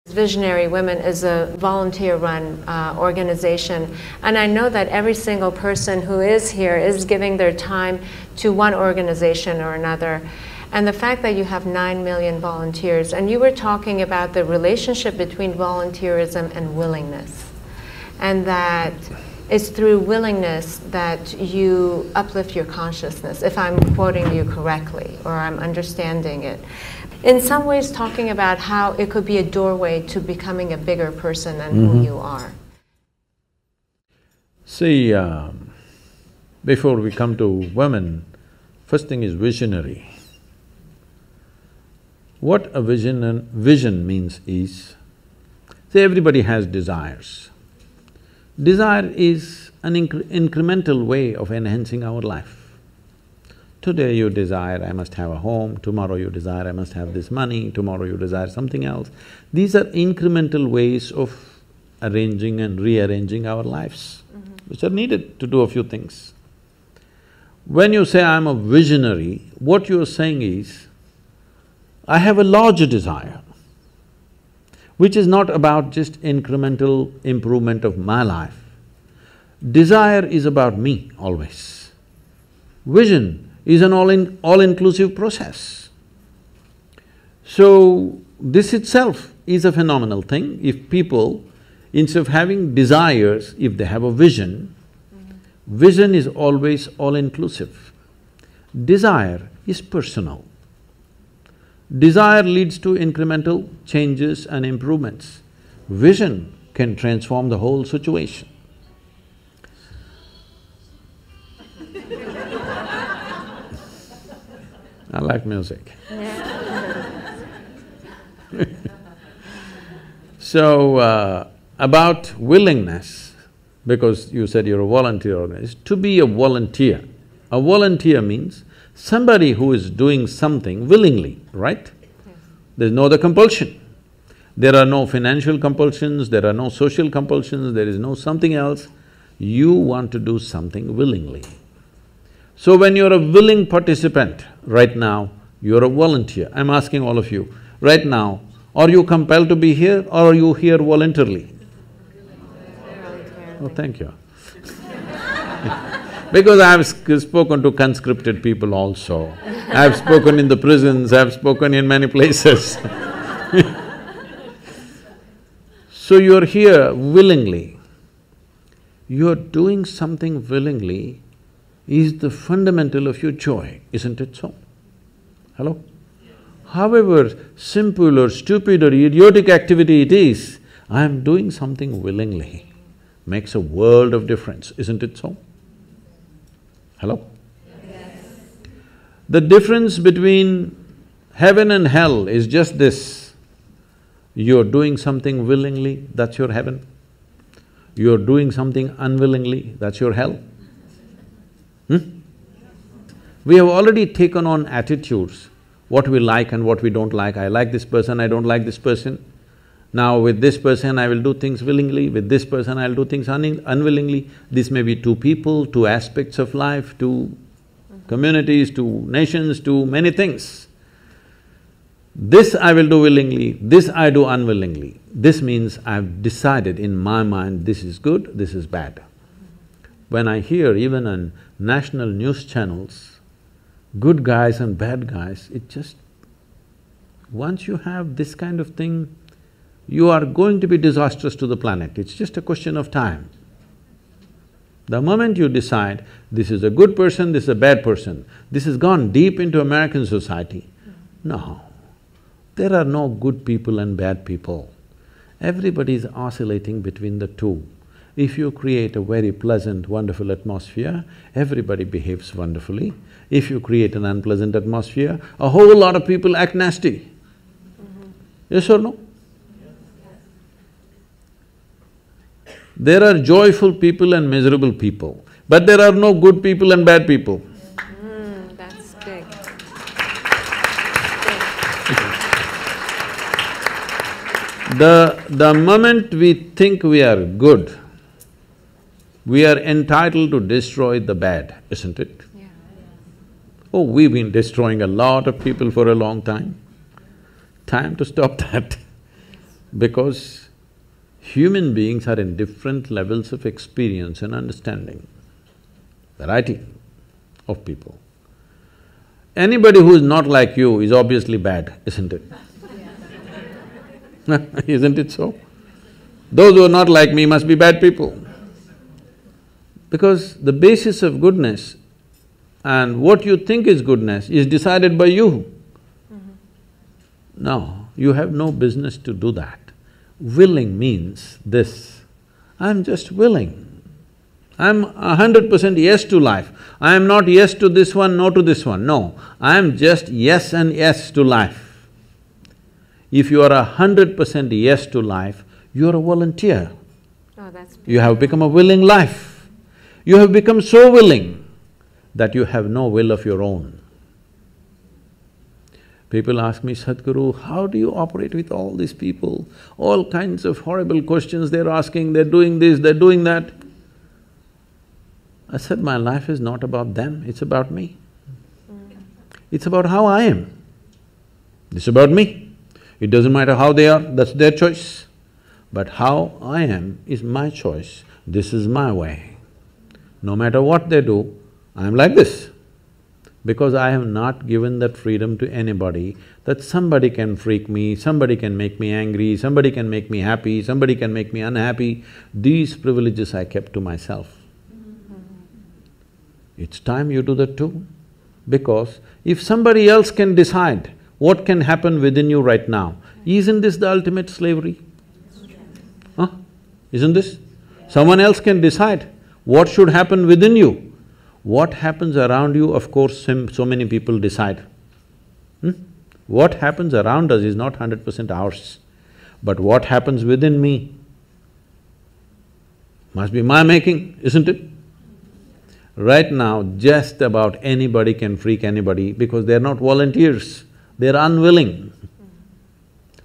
Visionary Women is a volunteer-run organization, and I know that every single person who is here is giving their time to one organization or another. And the fact that you have 9 million volunteers, and you were talking about the relationship between volunteerism and willingness, and that it's through willingness that you uplift your consciousness, if I'm quoting you correctly, or I'm understanding it. In some ways talking about how it could be a doorway to becoming a bigger person than who you are. See, before we come to women, first thing is visionary. What a vision means is, see, everybody has desires. Desire is an incremental way of enhancing our life. Today you desire, I must have a home, tomorrow you desire, I must have this money, tomorrow you desire something else. These are incremental ways of arranging and rearranging our lives, which are needed to do a few things. When you say, I'm a visionary, what you're saying is, I have a larger desire, which is not about just incremental improvement of my life. Desire is about me always. Vision is an all-inclusive process. So, this itself is a phenomenal thing. If people, instead of having desires, if they have a vision, vision is always all-inclusive. Desire is personal. Desire leads to incremental changes and improvements. Vision can transform the whole situation. I like music. So, about willingness, because you said you're a volunteer organization, to be a volunteer means somebody who is doing something willingly, right? There's no other compulsion. There are no financial compulsions, there are no social compulsions, there is no something else. You want to do something willingly. So when you're a willing participant, right now, you're a volunteer. I'm asking all of you, right now, are you compelled to be here or are you here voluntarily? Oh, thank you. Because I've spoken to conscripted people also. I've spoken in the prisons, I've spoken in many places. So you're here willingly. You're doing something willingly is the fundamental of your joy, isn't it so? Hello? However simple or stupid or idiotic activity it is, I am doing something willingly, makes a world of difference, isn't it so? Hello? Yes. The difference between heaven and hell is just this. You're doing something willingly, that's your heaven. You're doing something unwillingly, that's your hell. We have already taken on attitudes, what we like and what we don't like. I like this person, I don't like this person. Now with this person I will do things willingly, with this person I'll do things unwillingly. This may be two people, two aspects of life, two communities, two nations, two many things. This I will do willingly, this I do unwillingly. This means I've decided in my mind this is good, this is bad. When I hear even on national news channels, good guys and bad guys, it just… once you have this kind of thing, you are going to be disastrous to the planet, it's just a question of time. The moment you decide, this is a good person, this is a bad person, this has gone deep into American society. No, there are no good people and bad people. Everybody is oscillating between the two. If you create a very pleasant, wonderful atmosphere, everybody behaves wonderfully. If you create an unpleasant atmosphere, a whole lot of people act nasty. Yes or no? There are joyful people and miserable people, but there are no good people and bad people. That's big. The moment we think we are good, we are entitled to destroy the bad, isn't it? Yeah. Oh, we've been destroying a lot of people for a long time. Time to stop that. Because human beings are in different levels of experience and understanding, variety of people. Anybody who is not like you is obviously bad, isn't it? Isn't it so? Those who are not like me must be bad people. Because the basis of goodness and what you think is goodness is decided by you. No, you have no business to do that. Willing means this, I'm just willing. I'm 100% yes to life. I am not yes to this one, no to this one, no. I am just yes and yes to life. If you are 100% yes to life, you are a volunteer. Oh, that's beautiful. You have become a willing life. You have become so willing that you have no will of your own. People ask me, Sadhguru, how do you operate with all these people? All kinds of horrible questions they're asking, they're doing this, they're doing that. I said, my life is not about them, it's about me. It's about how I am. It's about me. It doesn't matter how they are, that's their choice. But how I am is my choice, this is my way. No matter what they do, I'm like this. Because I have not given that freedom to anybody that somebody can freak me, somebody can make me angry, somebody can make me happy, somebody can make me unhappy. These privileges I kept to myself. It's time you do that too. Because if somebody else can decide what can happen within you right now, isn't this the ultimate slavery? Huh? Isn't this? Someone else can decide what should happen within you. What happens around you, of course, so many people decide. What happens around us is not 100% ours. But what happens within me must be my making, isn't it? Right now, just about anybody can freak anybody because they're not volunteers, they're unwilling.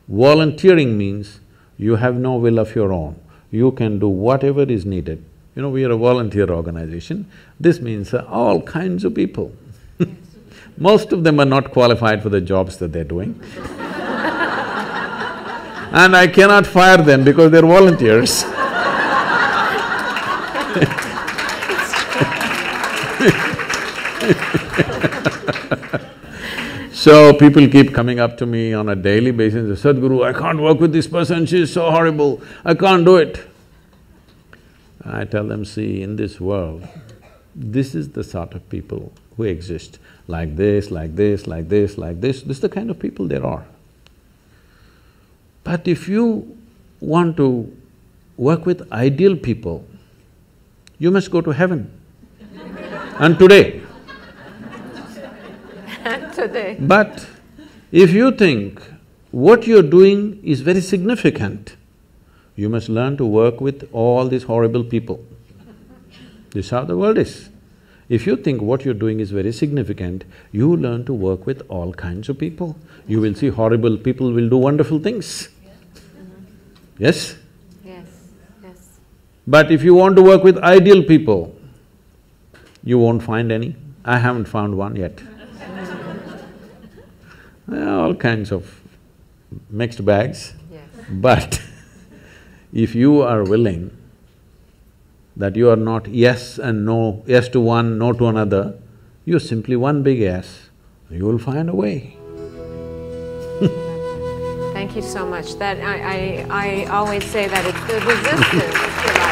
Volunteering means you have no will of your own, you can do whatever is needed. You know, we are a volunteer organization, this means all kinds of people. Most of them are not qualified for the jobs that they're doing. And I cannot fire them because they're volunteers. So people keep coming up to me on a daily basis and say, Sadhguru, I can't work with this person, she's so horrible, I can't do it. I tell them, see, in this world, this is the sort of people who exist, like this, like this, like this, like this is the kind of people there are. But if you want to work with ideal people, you must go to heaven. And today. Today. But if you think what you're doing is very significant, you must learn to work with all these horrible people. This is how the world is. If you think what you're doing is very significant, you learn to work with all kinds of people. You will see horrible people will do wonderful things. Yes? Yes, yes. But if you want to work with ideal people, you won't find any. I haven't found one yet. All kinds of mixed bags. Yes. But if you are willing that you are not yes and no, yes to one, no to another, you're simply one big yes, you will find a way. Thank you so much. That I always say that it's the resistance to life.